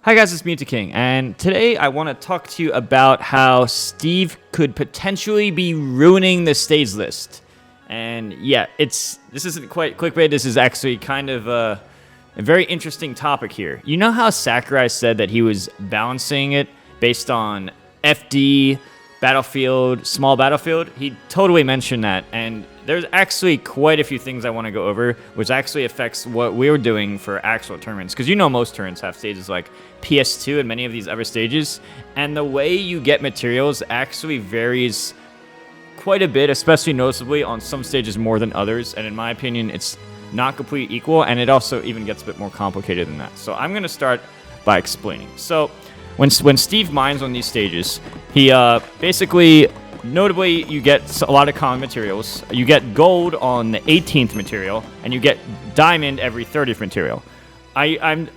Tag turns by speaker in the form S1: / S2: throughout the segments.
S1: Hi guys, it's Muta King, and today I want to talk to you about how Steve could potentially be ruining the stage list. And yeah, this isn't quite clickbait, this is actually kind of a very interesting topic here. You know how Sakurai said that he was balancing it based on FD, Battlefield, small Battlefield? He totally mentioned that, and there's actually quite a few things I want to go over, which actually affects what we're doing for actual tournaments. Because you know most tournaments have stages like PS2 and many of these other stages, and the way you get materials actually varies quite a bit, especially noticeably on some stages more than others, and in my opinion, it's not completely equal, and it also even gets a bit more complicated than that. So I'm going to start by explaining. So when Steve mines on these stages, he basically... Notably, you get a lot of common materials. You get gold on the 18th material, and you get diamond every 30th material. I'm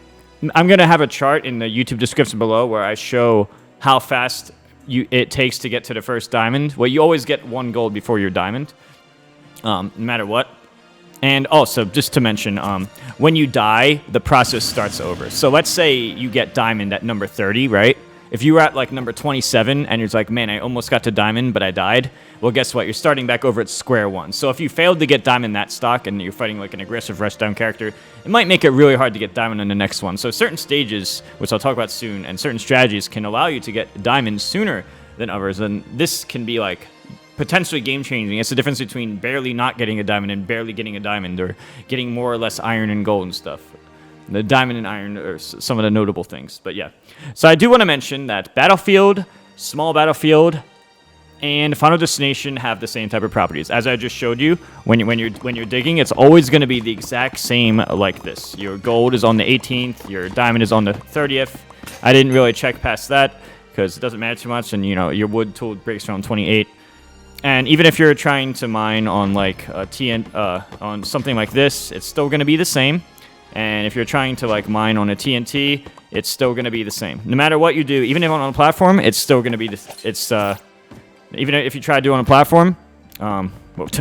S1: gonna have a chart in the YouTube description below where I show how fast it takes to get to the first diamond. Well, you always get one gold before your diamond, no matter what. And also, just to mention, when you die, the process starts over. So let's say you get diamond at number 30, right? If you were at like number 27 and you're like, man, I almost got to diamond, but I died. Well, guess what? You're starting back over at square one. So if you failed to get diamond that stock and you're fighting like an aggressive rushdown character, it might make it really hard to get diamond on the next one. So certain stages, which I'll talk about soon, and certain strategies can allow you to get diamond sooner than others. And this can be like potentially game changing. It's the difference between barely not getting a diamond and barely getting a diamond, or getting more or less iron and gold and stuff. The diamond and iron are some of the notable things, but yeah. So I do want to mention that Battlefield, Small Battlefield, and Final Destination have the same type of properties. As I just showed you, when you're digging, it's always going to be the exact same like this. Your gold is on the 18th, your diamond is on the 30th. I didn't really check past that because it doesn't matter too much, and you know your wood tool breaks around 28. And even if you're trying to mine on like on something like this, it's still going to be the same. And if you're trying to like mine on a TNT, it's still going to be the same. No matter what you do, even if on a platform, it's still going to be even if you try to do it on a platform, I know what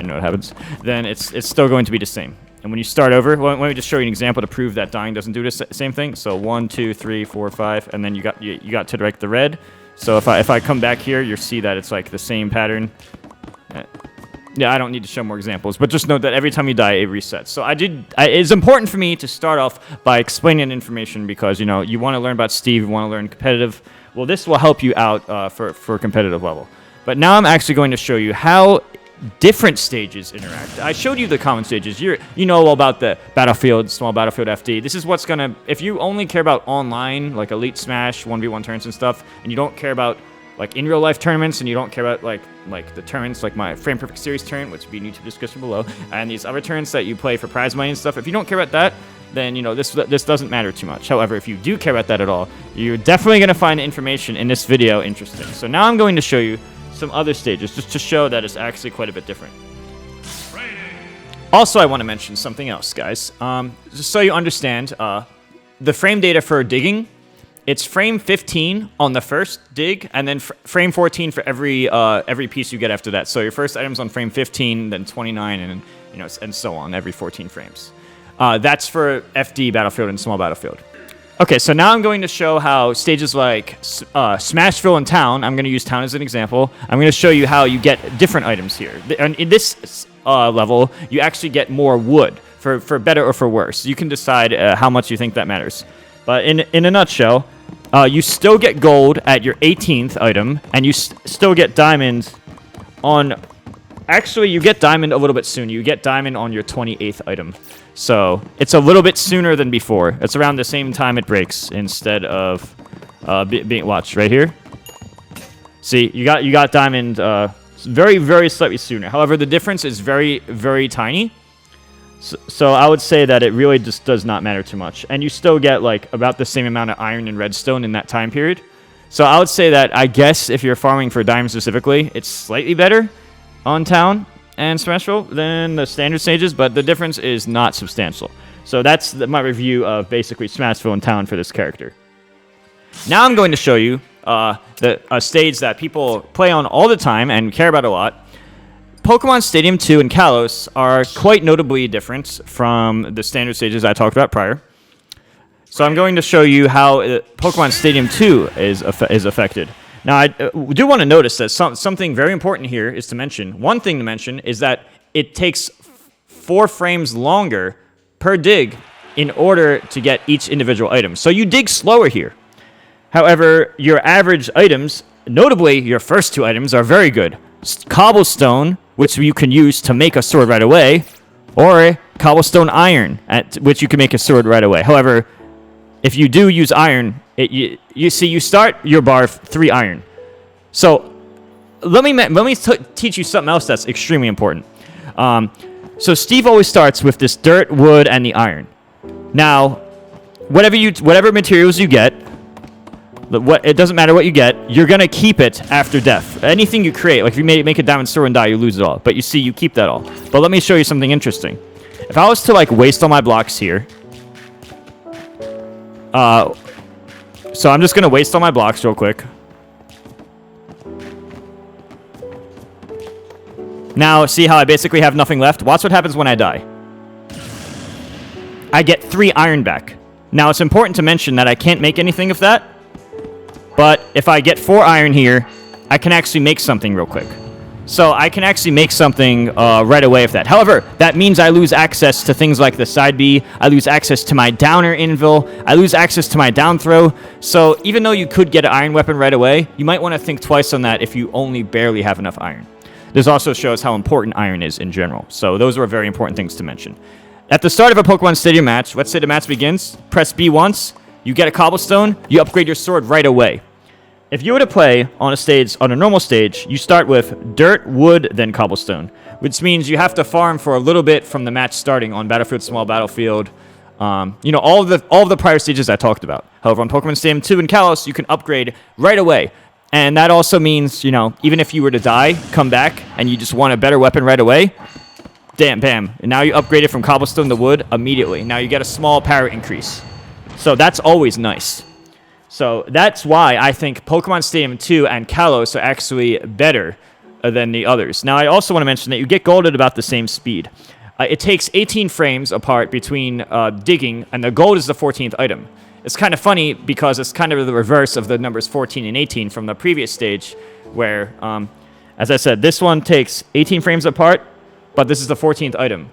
S1: happens. Then it's still going to be the same. And when you start over, let me just show you an example to prove that dying doesn't do the same thing. So 1, 2, 3, 4, 5, and then you got to like the red. So if I come back here, you'll see that it's like the same pattern. Yeah, I don't need to show more examples, but just note that every time you die, it resets. So it's important for me to start off by explaining information because, you know, you want to learn about Steve, you want to learn competitive. Well, this will help you out for competitive level. But now I'm actually going to show you how different stages interact. I showed you the common stages. You know all about the Battlefield, Small Battlefield FD. This is what's going to, if you only care about online, like Elite Smash, 1v1 turns and stuff, and you don't care about like in real life tournaments, and you don't care about like the tournaments like my Frame Perfect Series tournament, which would be in YouTube description below, and these other tournaments that you play for prize money and stuff. If you don't care about that, then you know this doesn't matter too much. However, if you do care about that at all, you're definitely going to find information in this video interesting. So now I'm going to show you some other stages just to show that it's actually quite a bit different. Also, I want to mention something else, guys. Just so you understand, the frame data for digging. It's frame 15 on the first dig, and then frame 14 for every piece you get after that. So your first item's on frame 15, then 29, and you know, and so on every 14 frames. That's for FD, Battlefield, and Small Battlefield. Okay, so now I'm going to show how stages like Smashville and Town. I'm going to use Town as an example. I'm going to show you how you get different items here. And in this level, you actually get more wood for better or for worse. You can decide how much you think that matters. But in a nutshell, you still get gold at your 18th item, and you still get diamond on... Actually, you get diamond a little bit soon. You get diamond on your 28th item. So it's a little bit sooner than before. It's around the same time it breaks instead of being... Watch, right here. See, you got diamond very, very slightly sooner. However, the difference is very, very tiny. So I would say that it really just does not matter too much. And you still get like about the same amount of iron and redstone in that time period. So I would say that I guess if you're farming for diamond specifically, it's slightly better on Town and Smashville than the standard stages, but the difference is not substantial. So that's my review of basically Smashville and Town for this character. Now I'm going to show you a stage that people play on all the time and care about a lot. Pokemon Stadium 2 and Kalos are quite notably different from the standard stages I talked about prior. So I'm going to show you how Pokemon Stadium 2 is affected. Now, I do want to notice that something very important here is to mention. One thing to mention is that it takes 4 frames longer per dig in order to get each individual item. So you dig slower here. However, your average items, notably your first 2 items, are very good. Cobblestone, which you can use to make a sword right away, or cobblestone iron, which you can make a sword right away. However, if you do use iron, you start your bar 3 iron. So let me teach you something else that's extremely important. So Steve always starts with this dirt, wood, and the iron. Now, whatever materials you get, it doesn't matter what you get, you're gonna keep it after death. Anything you create, like if you make a diamond sword and die, you lose it all. But you keep that all. But let me show you something interesting. If I was to like waste all my blocks here, so I'm just gonna waste all my blocks real quick. Now, see how I basically have nothing left? Watch what happens when I die. I get 3 iron back. Now, it's important to mention that I can't make anything of that. But if I get 4 iron here, I can actually make something real quick. So I can actually make something right away with that. However, that means I lose access to things like the side B. I lose access to my downer anvil. I lose access to my down throw. So even though you could get an iron weapon right away, you might want to think twice on that if you only barely have enough iron. This also shows how important iron is in general. So those are very important things to mention. At the start of a Pokemon Stadium match, let's say the match begins, press B once, you get a cobblestone, you upgrade your sword right away. If you were to play on a normal stage, you start with dirt, wood, then cobblestone, which means you have to farm for a little bit from the match starting on Battlefield, Small Battlefield, all of the prior stages I talked about. However, on Pokemon Stadium 2 and Kalos, you can upgrade right away. And that also means, even if you were to die, come back, and you just want a better weapon right away, bam, and now you upgrade it from cobblestone to wood immediately. Now you get a small power increase. So that's always nice. So that's why I think Pokemon Stadium 2 and Kalos are actually better than the others. Now, I also want to mention that you get gold at about the same speed. It takes 18 frames apart between digging, and the gold is the 14th item. It's kind of funny because it's kind of the reverse of the numbers 14 and 18 from the previous stage, where, as I said, this one takes 18 frames apart, but this is the 14th item.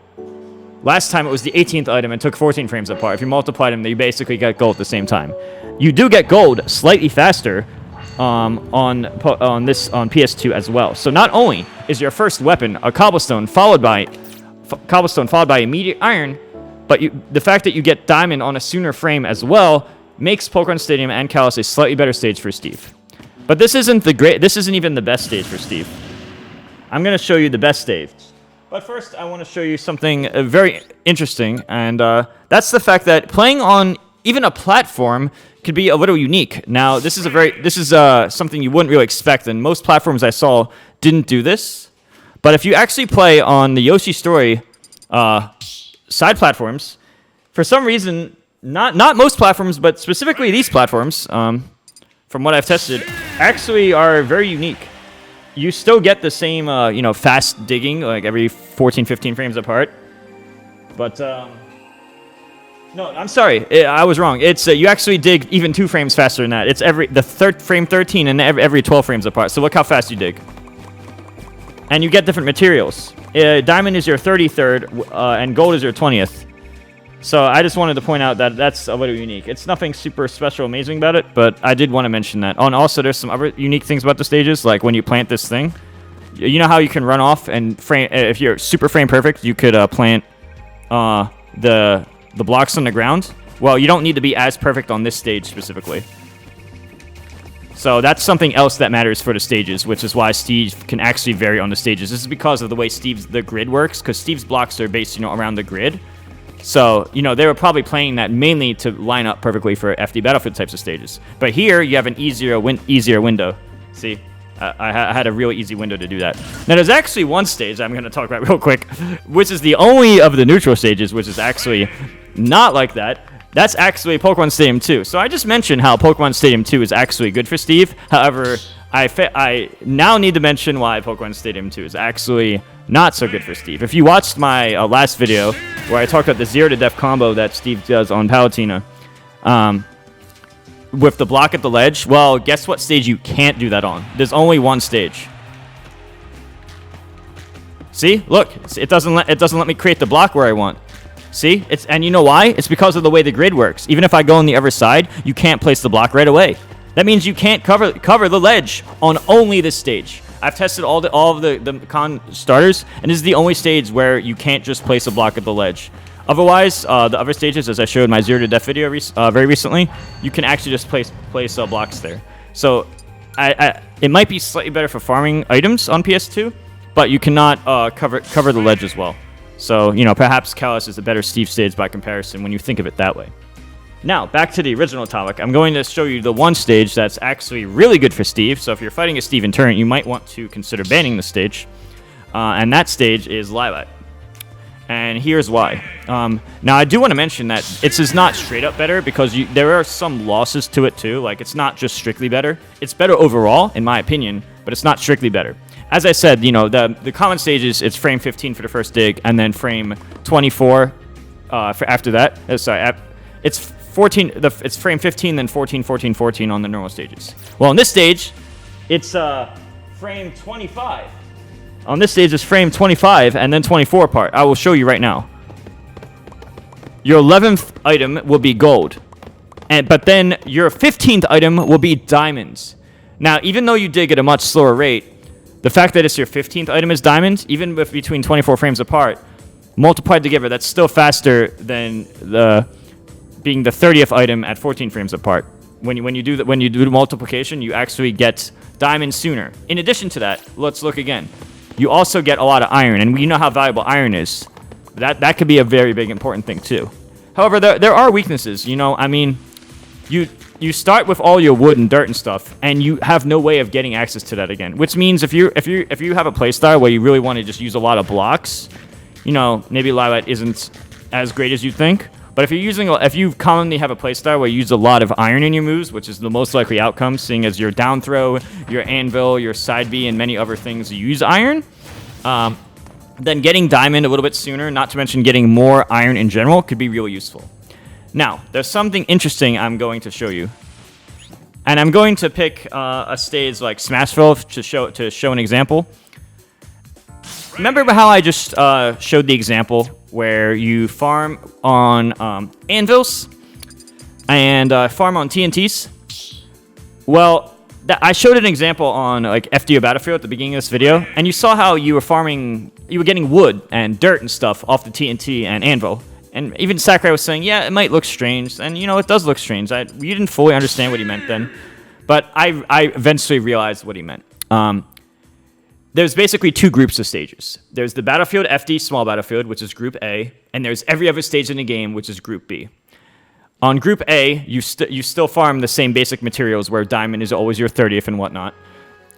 S1: Last time it was the 18th item and took 14 frames apart. If you multiplied them, you basically get gold at the same time. You do get gold slightly faster on PS2 as well. So not only is your first weapon a cobblestone followed by immediate iron, but the fact that you get diamond on a sooner frame as well makes Pokemon Stadium and Kalos a slightly better stage for Steve. But this isn't even the best stage for Steve. I'm going to show you the best stage. But first, I want to show you something very interesting, and that's the fact that playing on even a platform could be a little unique. Now, this is something you wouldn't really expect, and most platforms I saw didn't do this. But if you actually play on the Yoshi Story side platforms, for some reason, not most platforms, but specifically these platforms, from what I've tested, actually are very unique. You still get the same, fast digging, like every 14, 15 frames apart. But, no, I'm sorry. I was wrong. It's you actually dig even 2 frames faster than that. It's frame 13 and every 12 frames apart. So look how fast you dig. And you get different materials. Diamond is your 33rd, and gold is your 20th. So I just wanted to point out that that's a little unique. It's nothing super special, amazing about it, but I did want to mention that. Oh, and also, there's some other unique things about the stages, like when you plant this thing. You know how you can run off and frame, if you're super frame perfect, you could plant the blocks on the ground? Well, you don't need to be as perfect on this stage specifically. So that's something else that matters for the stages, which is why Steve can actually vary on the stages. This is because of the way the grid works, because Steve's blocks are based, around the grid. So, they were probably playing that mainly to line up perfectly for FD Battlefield types of stages. But here, you have an easier window. See? I had a really easy window to do that. Now, there's actually one stage I'm going to talk about real quick, which is the only of the neutral stages, which is actually not like that. That's actually Pokemon Stadium 2. So I just mentioned how Pokemon Stadium 2 is actually good for Steve. However, I now need to mention why Pokemon Stadium 2 is actually not so good for Steve. If you watched my last video where I talked about the 0 to death combo that Steve does on Palutena, with the block at the ledge, well, guess what stage you can't do that on? There's only one stage. See? Look, it doesn't let me create the block where I want. See? And you know why? It's because of the way the grid works. Even if I go on the other side, you can't place the block right away. That means you can't cover the ledge on only this stage. I've tested all of the con starters, and this is the only stage where you can't just place a block at the ledge. Otherwise, the other stages, as I showed in my 0 to Death video very recently, you can actually just place blocks there. So it might be slightly better for farming items on PS2, but you cannot cover the ledge as well. So, you know, perhaps Kalos is a better Steve stage by comparison when you think of it that way. Now, back to the original topic. I'm going to show you the one stage that's actually really good for Steve. So if you're fighting a Steve in turret, you might want to consider banning the stage. And that stage is Lilac. And here's why. Now, I do want to mention that this is not straight up better because there are some losses to it too. Like, it's not just strictly better. It's better overall, in my opinion, but it's not strictly better. As I said, you know, the common stages, it's frame 15 for the first dig, and then frame 24 for after that. It's 14. It's frame 15, then 14, 14, 14 on the normal stages. Well, on this stage, it's frame 25. On this stage, it's frame 25 and then 24 part. I will show you right now. Your 11th item will be gold, but then your 15th item will be diamonds. Now, even though you dig at a much slower rate, the fact that it's your 15th item is diamonds, even with between 24 frames apart, multiplied together, that's still faster than being the 30th item at 14 frames apart. When you do the multiplication, you actually get diamonds sooner. In addition to that, let's look again. You also get a lot of iron, and we know how valuable iron is. That could be a very big important thing too. However, there are weaknesses. You know, I mean, you start with all your wood and dirt and stuff, and you have no way of getting access to that again. Which means if you have a playstyle where you really want to just use a lot of blocks, you know, maybe Lilac isn't as great as you think. But if you commonly have a playstyle where you use a lot of iron in your moves, which is the most likely outcome, seeing as your down throw, your anvil, your side B, and many other things you use iron, then getting diamond a little bit sooner, not to mention getting more iron in general, could be really useful. Now, there's something interesting I'm going to show you. And I'm going to pick a stage like Smashville to show an example. Remember how I just showed the example where you farm on anvils and farm on TNTs? Well, I showed an example on like FDO Battlefield at the beginning of this video, and you saw how you were getting wood and dirt and stuff off the TNT and anvil. And even Sakurai was saying, yeah, it might look strange. And, you know, it does look strange. You didn't fully understand what he meant then. But I eventually realized what he meant. There's basically two groups of stages. There's the Battlefield FD Small Battlefield, which is Group A. And there's every other stage in the game, which is Group B. On Group A, you still farm the same basic materials where diamond is always your 30th and whatnot.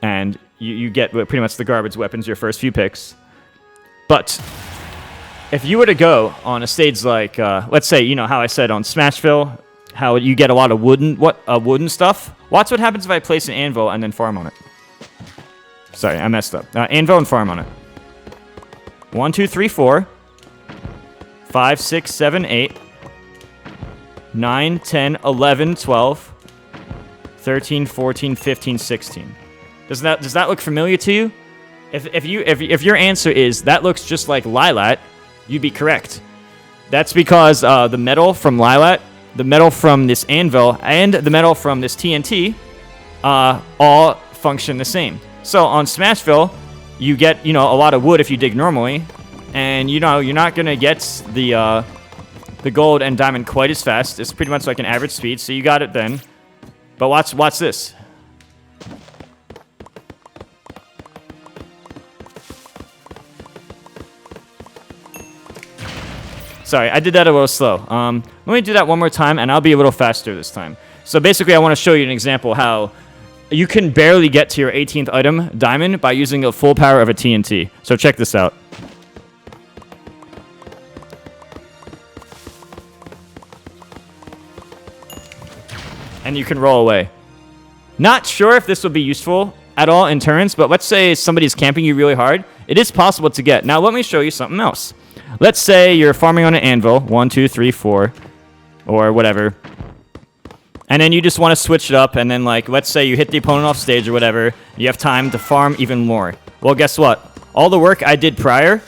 S1: And you get pretty much the garbage weapons your first few picks. But if you were to go on a stage like, let's say, you know, how I said on Smashville, how you get a lot of wooden stuff. Watch what happens if I place an anvil and then farm on it. Sorry, I messed up. Anvil and farm on it. 1, 2, 3, 4. 5, 6, 7, 8. 9, 10, 11, 12. 13, 14, 15, 16. Does that look familiar to you? If your answer is that looks just like Lilac, you'd be correct. That's because the metal from Lilac, the metal from this anvil, and the metal from this TNT all function the same. So on Smashville, you get, you know, a lot of wood if you dig normally, and you know you're not gonna get the gold and diamond quite as fast. It's pretty much like an average speed, so you got it then. But watch this. Sorry, I did that a little slow. Let me do that one more time, and I'll be a little faster this time. So basically, I want to show you an example how you can barely get to your 18th item, diamond, by using the full power of a TNT. So check this out. And you can roll away. Not sure if this will be useful at all in turns, but let's say somebody's camping you really hard. It is possible to get. Now, let me show you something else. Let's say you're farming on an anvil, 1, 2, 3, 4, or whatever. And then you just want to switch it up, and then, like, let's say you hit the opponent off stage or whatever, you have time to farm even more. Well, guess what? All the work I did prior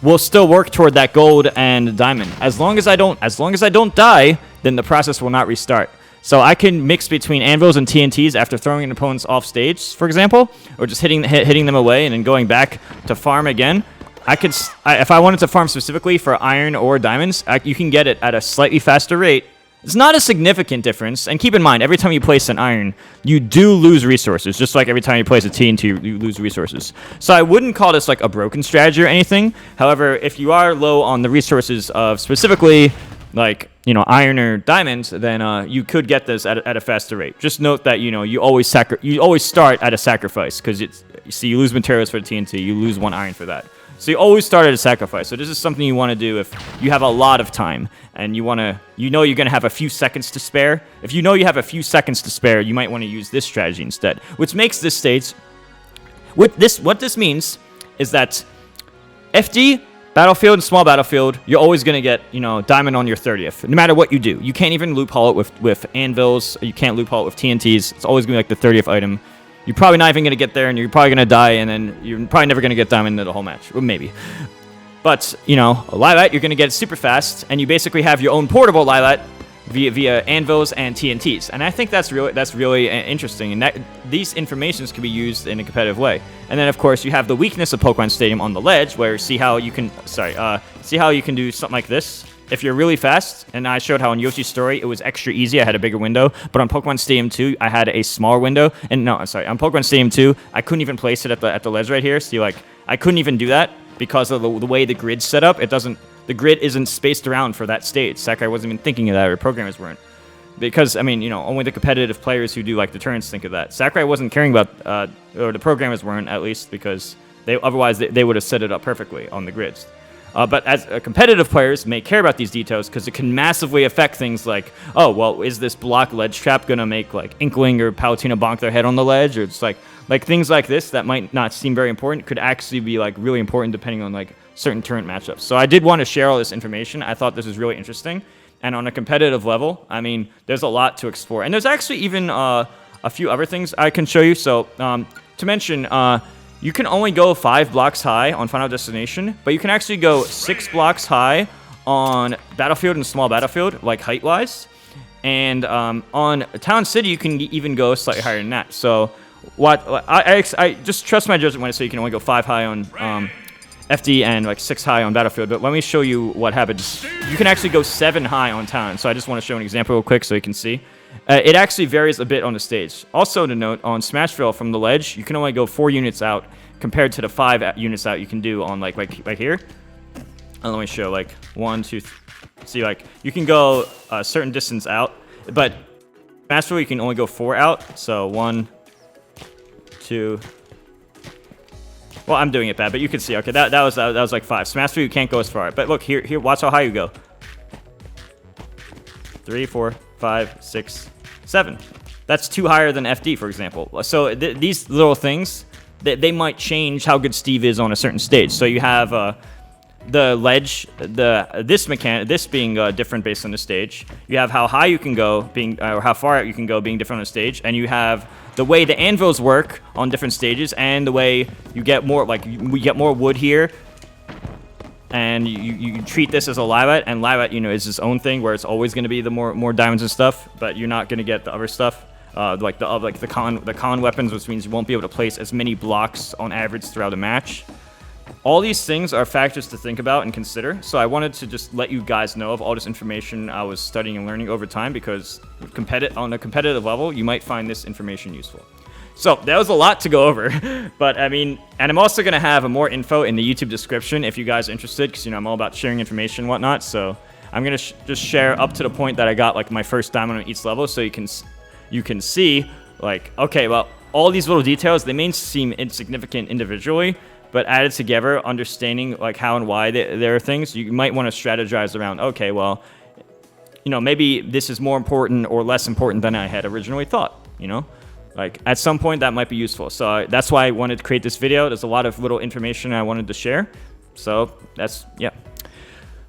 S1: will still work toward that gold and diamond. As long as I don't die, then the process will not restart. So I can mix between anvils and TNTs after throwing an opponent's off stage, for example, or just hitting them away and then going back to farm again. If I wanted to farm specifically for iron or diamonds, you can get it at a slightly faster rate. It's not a significant difference, and keep in mind, every time you place an iron, you do lose resources, just like every time you place a TNT, you lose resources. So I wouldn't call this like a broken strategy or anything. However, if you are low on the resources of specifically, like, you know, iron or diamonds, then you could get this at a faster rate. Just note that, you know, you always start at a sacrifice, because you lose materials for the TNT, you lose 1 iron for that. So you always start at a sacrifice. So this is something you want to do if you have a lot of time and you know you're going to have a few seconds to spare. If you know you have a few seconds to spare, you might want to use this strategy instead, which makes this stage. What this means is that FD, battlefield, and small battlefield, you're always going to get, you know, diamond on your 30th, no matter what you do. You can't even loophole it with anvils. You can't loophole it with TNTs. It's always going to be like the 30th item. You're probably not even going to get there, and you're probably going to die, and then you're probably never going to get diamond into the whole match. Well, maybe. But, you know, a lilac, you're going to get it super fast, and you basically have your own portable lilac via anvils and TNTs. And I think that's really interesting, and these informations can be used in a competitive way. And then, of course, you have the weakness of Pokemon Stadium on the ledge, where see how you can do something like this. If you're really fast, and I showed how in Yoshi's Story it was extra easy, I had a bigger window, but on Pokemon Stadium 2, I had a smaller window, and no, I'm sorry, on Pokemon Stadium 2, I couldn't even place it at the ledge right here, so like, I couldn't even do that because of the way the grid's set up. The grid isn't spaced around for that stage. Sakurai wasn't even thinking of that, or programmers weren't. Because, I mean, you know, only the competitive players who do, like, the turns think of that. Sakurai wasn't caring about, or the programmers weren't, at least, because otherwise they would have set it up perfectly on the grids. But as competitive players may care about these details because it can massively affect things like, oh, well, is this block ledge trap going to make, like, Inkling or Palutena bonk their head on the ledge? Or it's like things like this that might not seem very important could actually be, like, really important depending on, like, certain turn matchups. So I did want to share all this information. I thought this was really interesting. And on a competitive level, I mean, there's a lot to explore. And there's actually even a few other things I can show you. So to mention, you can only go 5 blocks high on Final Destination, but you can actually go 6 blocks high on Battlefield and Small Battlefield, like height-wise. And on Town City, you can even go slightly higher than that. So I just trust my judgment when I say you can only go 5 high on FD and like 6 high on Battlefield. But let me show you what happens. You can actually go 7 high on Town. So I just want to show an example real quick so you can see. It actually varies a bit on the stage. Also to note, on Smashville from the ledge, you can only go 4 units out compared to the 5 units out you can do on like here. And let me show like 1, 2, 3. See, like you can go a certain distance out, but Smashville you can only go 4 out. So 1, 2. Well, I'm doing it bad, but you can see. Okay, that was like 5. Smashville you can't go as far. But look here. Watch how high you go. 3, 4, 5, 6, 7. That's 2 higher than FD, for example. So these little things, they might change how good Steve is on a certain stage. So you have the ledge, this being different based on the stage. You have how high you can go, or how far out you can go, being different on the stage, and you have the way the anvils work on different stages, and the way you get more, like we get more wood here. And you treat this as a lilac, and lilac, you know, is its own thing where it's always going to be the more diamonds and stuff, but you're not going to get the other stuff, like the con weapons, which means you won't be able to place as many blocks on average throughout a match. All these things are factors to think about and consider. So I wanted to just let you guys know of all this information I was studying and learning over time, because on a competitive level, you might find this information useful. So that was a lot to go over, but I mean, and I'm also going to have more info in the YouTube description if you guys are interested, because, you know, I'm all about sharing information and whatnot. So I'm going to just share up to the point that I got like my first diamond on each level, so you can see like, okay, well, all these little details, they may seem insignificant individually, but added together, understanding like how and why there are things, you might want to strategize around, okay, well, you know, maybe this is more important or less important than I had originally thought, you know? Like, at some point, that might be useful. So that's why I wanted to create this video. There's a lot of little information I wanted to share. So that's, yeah.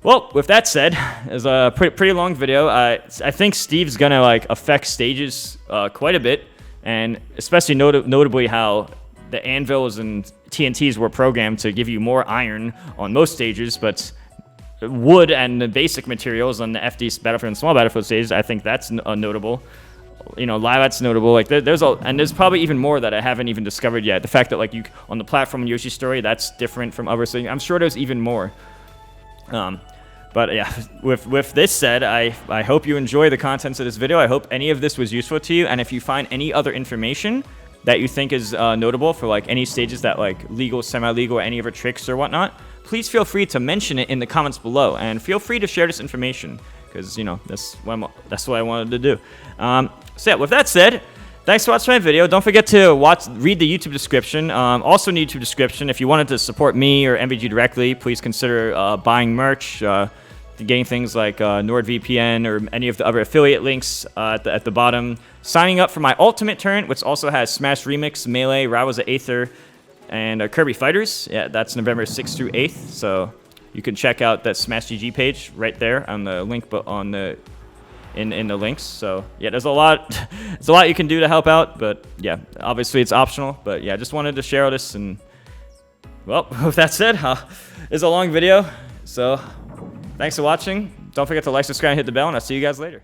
S1: Well, with that said, it's a pretty long video. I think Steve's gonna like affect stages quite a bit, and especially notably how the anvils and TNTs were programmed to give you more iron on most stages, but wood and the basic materials on the FD Battlefield and Small Battlefield stages, I think that's notable. You know, Lilac's notable. Like there's probably even more that I haven't even discovered yet. The fact that like you on the platform in Yoshi's Story, that's different from other things. I'm sure there's even more. But yeah, with this said, I hope you enjoy the contents of this video. I hope any of this was useful to you, and if you find any other information that you think is notable for like any stages that like legal, semi-legal, or any other tricks or whatnot, please feel free to mention it in the comments below, and feel free to share this information, because you know that's what I wanted to do. So yeah, with that said, thanks for watching my video. Don't forget to read the YouTube description. Also in the YouTube description, if you wanted to support me or MVG directly, please consider buying merch, getting things like NordVPN or any of the other affiliate links at the bottom. Signing up for my Ultimate Tournament, which also has Smash Remix, Melee, Rivals of Aether, and Kirby Fighters. Yeah, that's November 6th through 8th. So you can check out that Smash GG page right there on the link, but on the in the links. So yeah, there's a lot you can do to help out, but yeah, obviously it's optional. But yeah, I just wanted to share all this, and well, with that said, it's a long video, so thanks for watching. Don't forget to like, subscribe, and hit the bell, and I'll see you guys later.